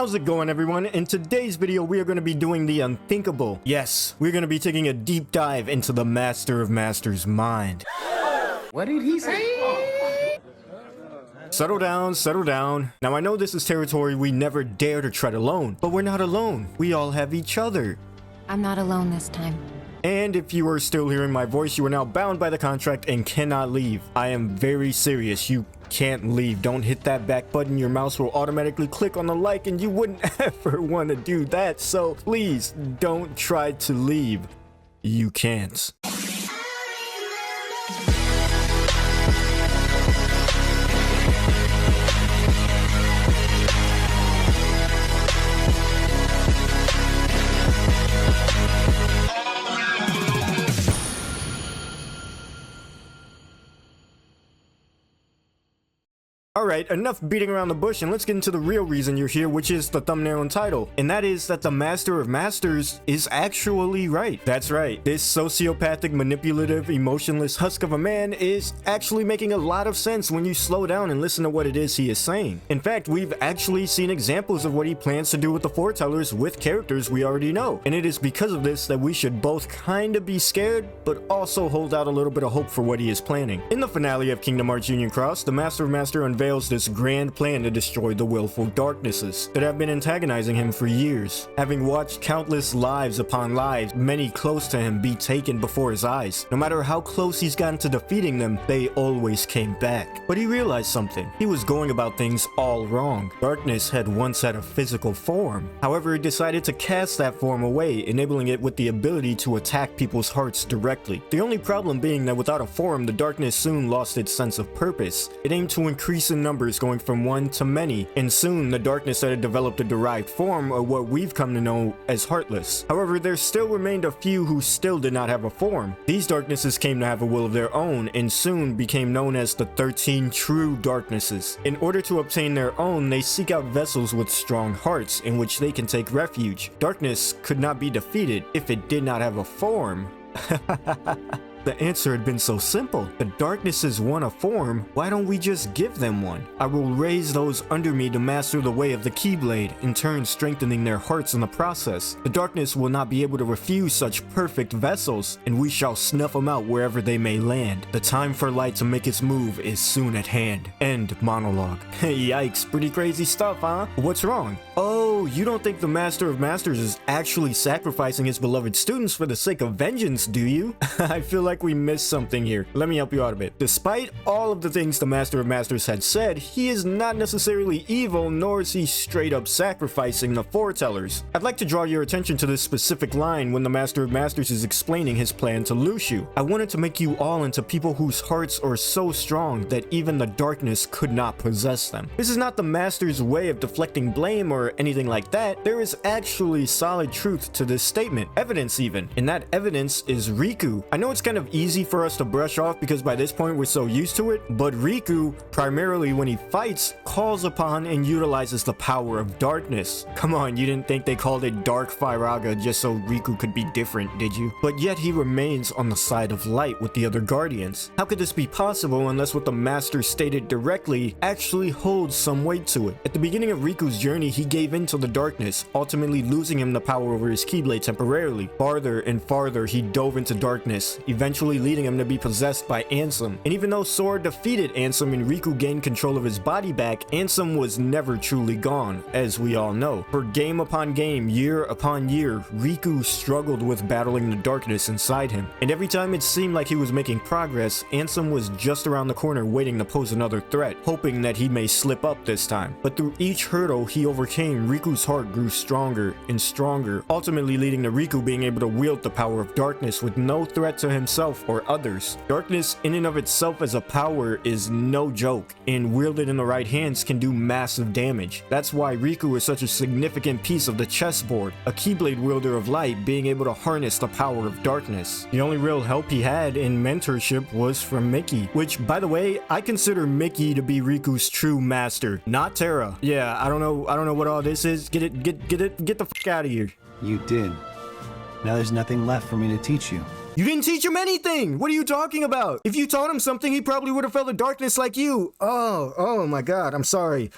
How's it going, everyone? In today's video, we are going to be doing the unthinkable. Yes, we're going to be taking a deep dive into the Master of Masters' mind. What did he say? Settle down, settle down. Now, I know this is territory we never dare to tread alone, but we're not alone. We all have each other. I'm not alone this time. And if you are still hearing my voice, you are now bound by the contract and cannot leave. I am very serious. You can't leave. Don't hit that back button. Your mouse will automatically click on the like, and you wouldn't ever want to do that. So please don't try to leave. You can't. Alright, enough beating around the bush, and let's get into the real reason you're here, which is the thumbnail and title. And that is that the Master of Masters is actually right. That's right. This sociopathic, manipulative, emotionless husk of a man is actually making a lot of sense when you slow down and listen to what it is he is saying. In fact, we've actually seen examples of what he plans to do with the foretellers with characters we already know. And it is because of this that we should both kinda be scared, but also hold out a little bit of hope for what he is planning. In the finale of Kingdom Hearts Union Cross, the Master of Masters unveils this grand plan to destroy the willful darknesses that have been antagonizing him for years. Having watched countless lives upon lives, many close to him, be taken before his eyes. No matter how close he's gotten to defeating them, they always came back. But he realized something. He was going about things all wrong. Darkness had once had a physical form. However, he decided to cast that form away, enabling it with the ability to attack people's hearts directly. The only problem being that without a form, the darkness soon lost its sense of purpose. It aimed to increase in numbers, going from one to many, and soon the darkness that had developed a derived form, or what we've come to know as Heartless. However, there still remained a few who still did not have a form. These darknesses came to have a will of their own, and soon became known as the 13 True Darknesses. In order to obtain their own, they seek out vessels with strong hearts, in which they can take refuge. Darkness could not be defeated if it did not have a form. The answer had been so simple. The darknesses want a form, why don't we just give them one? I will raise those under me to master the way of the Keyblade, in turn strengthening their hearts in the process. The darkness will not be able to refuse such perfect vessels, and we shall snuff them out wherever they may land. The time for light to make its move is soon at hand. End monologue. Yikes, pretty crazy stuff, huh? What's wrong? Oh, you don't think the Master of Masters is actually sacrificing his beloved students for the sake of vengeance, do you? I feel like we missed something here. Let me help you out a bit. Despite all of the things the Master of Masters had said, he is not necessarily evil, nor is he straight up sacrificing the foretellers. I'd like to draw your attention to this specific line when the Master of Masters is explaining his plan to Luciu. I wanted to make you all into people whose hearts are so strong that even the darkness could not possess them. This is not the Master's way of deflecting blame or anything like that. There is actually solid truth to this statement. Evidence even. And that evidence is Riku. I know it's kind of easy for us to brush off because by this point we're so used to it, but Riku, primarily when he fights, calls upon and utilizes the power of darkness. Come on, you didn't think they called it Dark Firaga just so Riku could be different, did you? But yet he remains on the side of light with the other guardians. How could this be possible unless what the Master stated directly actually holds some weight to it? At the beginning of Riku's journey, he gave in to the darkness, ultimately losing him the power over his Keyblade temporarily. Farther and farther he dove into darkness, eventually leading him to be possessed by Ansem. And even though Sora defeated Ansem and Riku gained control of his body back, Ansem was never truly gone, as we all know. For game upon game, year upon year, Riku struggled with battling the darkness inside him. And every time it seemed like he was making progress, Ansem was just around the corner waiting to pose another threat, hoping that he may slip up this time. But through each hurdle he overcame, Riku's heart grew stronger and stronger, ultimately leading to Riku being able to wield the power of darkness with no threat to himself or others. Darkness in and of itself as a power is no joke, and wielded in the right hands can do massive damage. That's why Riku is such a significant piece of the chessboard, a Keyblade wielder of light being able to harness the power of darkness. The only real help he had in mentorship was from Mickey, which, by the way, I consider Mickey to be Riku's true master, not Terra. Yeah, I don't know what all this is. Get the fuck out of here. You did. Now there's nothing left for me to teach you. You didn't teach him anything! What are you talking about? If you taught him something, he probably would have felt the darkness like you. Oh my god, I'm sorry.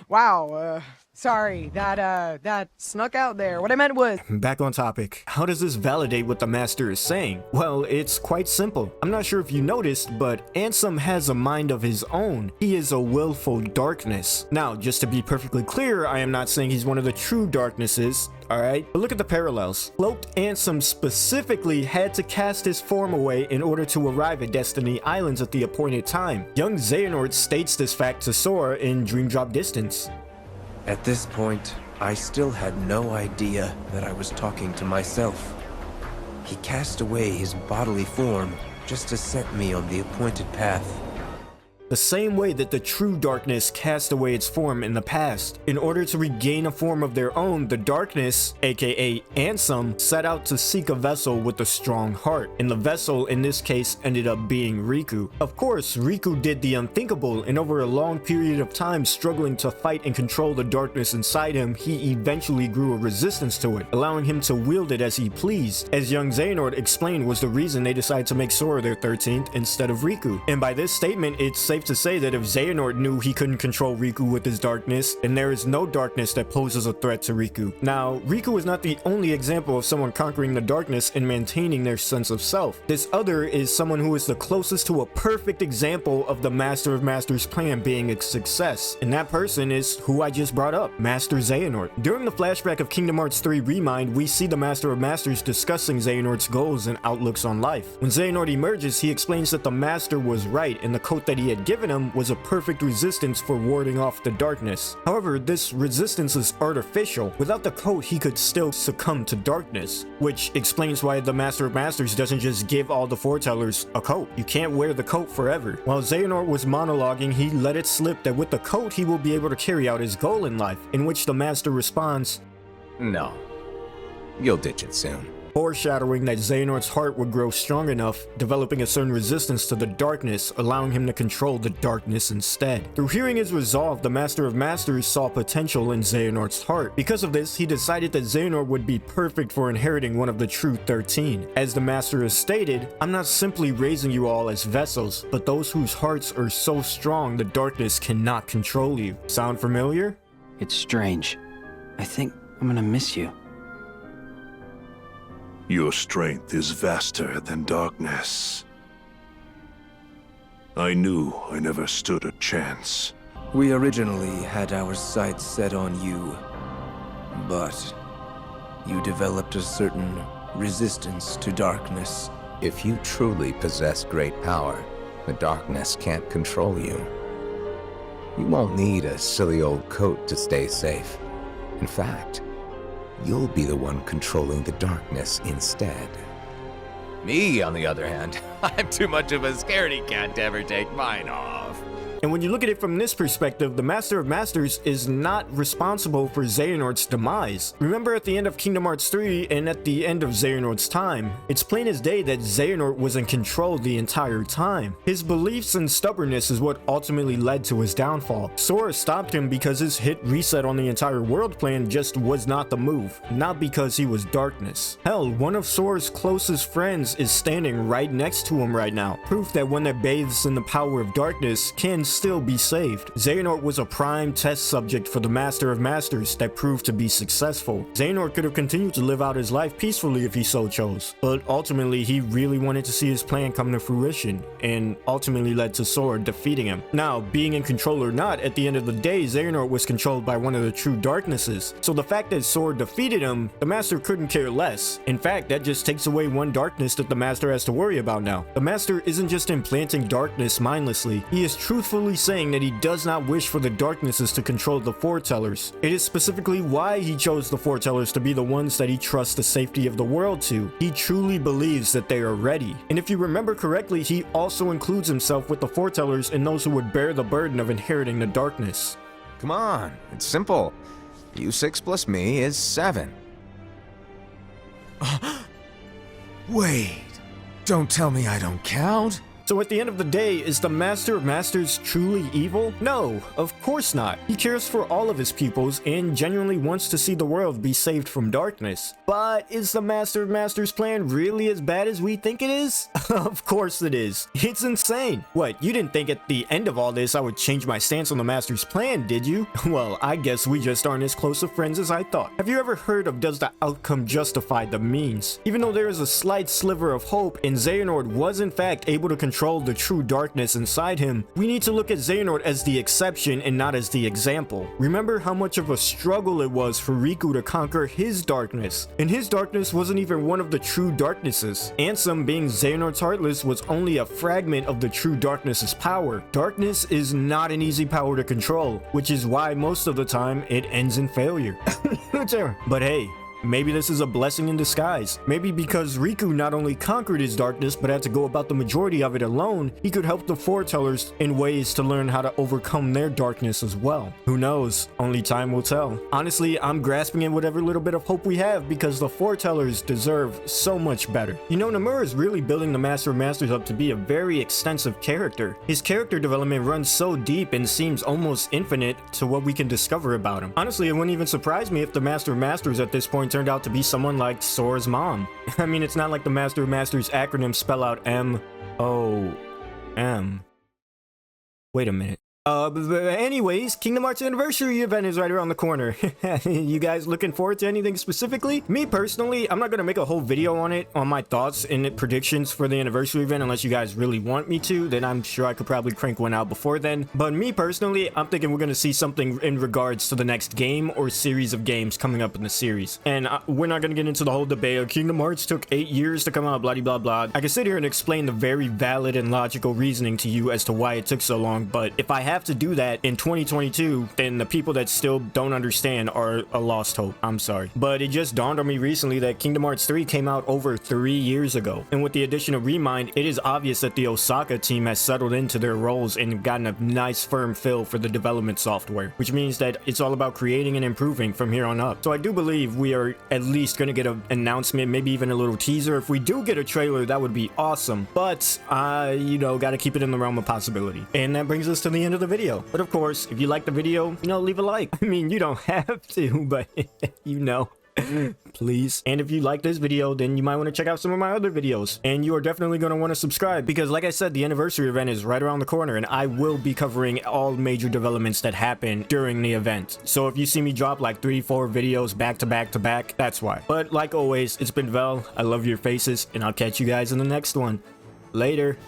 Wow, Sorry, that snuck out there. What I meant was... Back on topic. How does this validate what the Master is saying? Well, it's quite simple. I'm not sure if you noticed, but Ansem has a mind of his own. He is a willful darkness. Now, just to be perfectly clear, I am not saying he's one of the true darknesses. Alright, but look at the parallels. Cloaked Ansem specifically had to cast his form away in order to arrive at Destiny Islands at the appointed time. Young Xehanort states this fact to Sora in Dream Drop Distance. At this point, I still had no idea that I was talking to myself. He cast away his bodily form just to set me on the appointed path. The same way that the true darkness cast away its form in the past. In order to regain a form of their own, the darkness, aka Ansem, set out to seek a vessel with a strong heart, and the vessel in this case ended up being Riku. Of course, Riku did the unthinkable, and over a long period of time struggling to fight and control the darkness inside him, he eventually grew a resistance to it, allowing him to wield it as he pleased, as young Xehanort explained was the reason they decided to make Sora their 13th instead of Riku. And by this statement, it's safe to say that if Xehanort knew he couldn't control Riku with his darkness, then there is no darkness that poses a threat to Riku. Now, Riku is not the only example of someone conquering the darkness and maintaining their sense of self. This other is someone who is the closest to a perfect example of the Master of Masters plan being a success, and that person is who I just brought up, Master Xehanort. During the flashback of Kingdom Hearts 3 Remind, we see the Master of Masters discussing Xehanort's goals and outlooks on life. When Xehanort emerges, he explains that the Master was right and the coat that he had given him was a perfect resistance for warding off the darkness. However, this resistance is artificial. Without the coat, he could still succumb to darkness, which explains why the Master of Masters doesn't just give all the foretellers a coat. You can't wear the coat forever. While Xehanort was monologuing, he let it slip that with the coat, he will be able to carry out his goal in life, in which the Master responds, No. You'll ditch it soon. foreshadowing that Xehanort's heart would grow strong enough, developing a certain resistance to the darkness, allowing him to control the darkness instead. Through hearing his resolve, the Master of Masters saw potential in Xehanort's heart. Because of this, he decided that Xehanort would be perfect for inheriting one of the true 13. As the Master has stated, I'm not simply raising you all as vessels, but those whose hearts are so strong the darkness cannot control you. Sound familiar? It's strange. I think I'm gonna miss you. Your strength is vaster than darkness. I knew I never stood a chance. We originally had our sights set on you, but you developed a certain resistance to darkness. If you truly possess great power, the darkness can't control you. You won't need a silly old coat to stay safe. In fact, you'll be the one controlling the darkness instead. Me, on the other hand, I'm too much of a scaredy cat to ever take mine off. And when you look at it from this perspective, the Master of Masters is not responsible for Xehanort's demise. Remember at the end of Kingdom Hearts 3 and at the end of Xehanort's time, it's plain as day that Xehanort was in control the entire time. His beliefs and stubbornness is what ultimately led to his downfall. Sora stopped him because his hit reset on the entire world plan just was not the move, not because he was darkness. Hell, one of Sora's closest friends is standing right next to him right now, proof that one that bathes in the power of darkness can still be saved. Xehanort was a prime test subject for the Master of Masters that proved to be successful. Xehanort could have continued to live out his life peacefully if he so chose, but ultimately he really wanted to see his plan come to fruition, and ultimately led to Sora defeating him. Now, being in control or not, at the end of the day, Xehanort was controlled by one of the true darknesses, so the fact that Sora defeated him, the Master couldn't care less. In fact, that just takes away one darkness that the Master has to worry about now. The Master isn't just implanting darkness mindlessly, he is truthfully saying that he does not wish for the darknesses to control the foretellers. It is specifically why he chose the foretellers to be the ones that he trusts the safety of the world to. He truly believes that they are ready. And if you remember correctly, he also includes himself with the foretellers and those who would bear the burden of inheriting the darkness. Come on, it's simple. You6 plus me is 7. Wait, don't tell me I don't count. So at the end of the day, is the Master of Masters truly evil? No, of course not. He cares for all of his pupils and genuinely wants to see the world be saved from darkness. But is the Master of Masters plan really as bad as we think it is? Of course it is. It's insane. What, you didn't think at the end of all this I would change my stance on the Master's plan, did you? Well, I guess we just aren't as close of friends as I thought. Have you ever heard of does the outcome justify the means? Even though there is a slight sliver of hope and Xehanort was in fact able to control the true darkness inside him, we need to look at Xehanort as the exception and not as the example. Remember how much of a struggle it was for Riku to conquer his darkness, and his darkness wasn't even one of the true darknesses. Ansem, being Xehanort's Heartless, was only a fragment of the true darkness's power. Darkness is not an easy power to control, which is why most of the time it ends in failure. But hey, maybe this is a blessing in disguise. Maybe because Riku not only conquered his darkness but had to go about the majority of it alone, he could help the foretellers in ways to learn how to overcome their darkness as well. Who knows? Only time will tell. Honestly, I'm grasping at whatever little bit of hope we have because the foretellers deserve so much better. You know, Nomura is really building the Master of Masters up to be a very extensive character. His character development runs so deep and seems almost infinite to what we can discover about him. Honestly, it wouldn't even surprise me if the Master of Masters at this point turned out to be someone like Sora's mom. I mean, it's not like the Master of Masters acronyms spell out M-O-M. Wait a minute. Anyways, Kingdom Hearts Anniversary event is right around the corner. You guys looking forward to anything specifically? Me personally, I'm not gonna make a whole video on it, on my thoughts and predictions for the anniversary event unless you guys really want me to. Then I'm sure I could probably crank one out before then. But me personally, I'm thinking we're gonna see something in regards to the next game or series of games coming up in the series. And we're not gonna get into the whole debate of Kingdom Hearts took 8 years to come out, blah blah blah. I can sit here and explain the very valid and logical reasoning to you as to why it took so long, but if I have to do that in 2022, then the people that still don't understand are a lost hope. I'm sorry. But it just dawned on me recently that Kingdom Hearts 3 came out over 3 years ago. And with the addition of Remind, it is obvious that the Osaka team has settled into their roles and gotten a nice firm fill for the development software, which means that it's all about creating and improving from here on up. So I do believe we are at least going to get an announcement, maybe even a little teaser. If we do get a trailer, that would be awesome. But, you know, got to keep it in the realm of possibility. And that brings us to the end of the video. But of course, if you like the video, you know, leave a like. I mean, you don't have to, but you know. Please. And if you like this video, then you might want to check out some of my other videos. And you are definitely going to want to subscribe because, like I said, the anniversary event is right around the corner and I will be covering all major developments that happen during the event. So if you see me drop like 3-4 videos back to back to back, that's why. But like always, it's been Vel. I love your faces and I'll catch you guys in the next one. Later.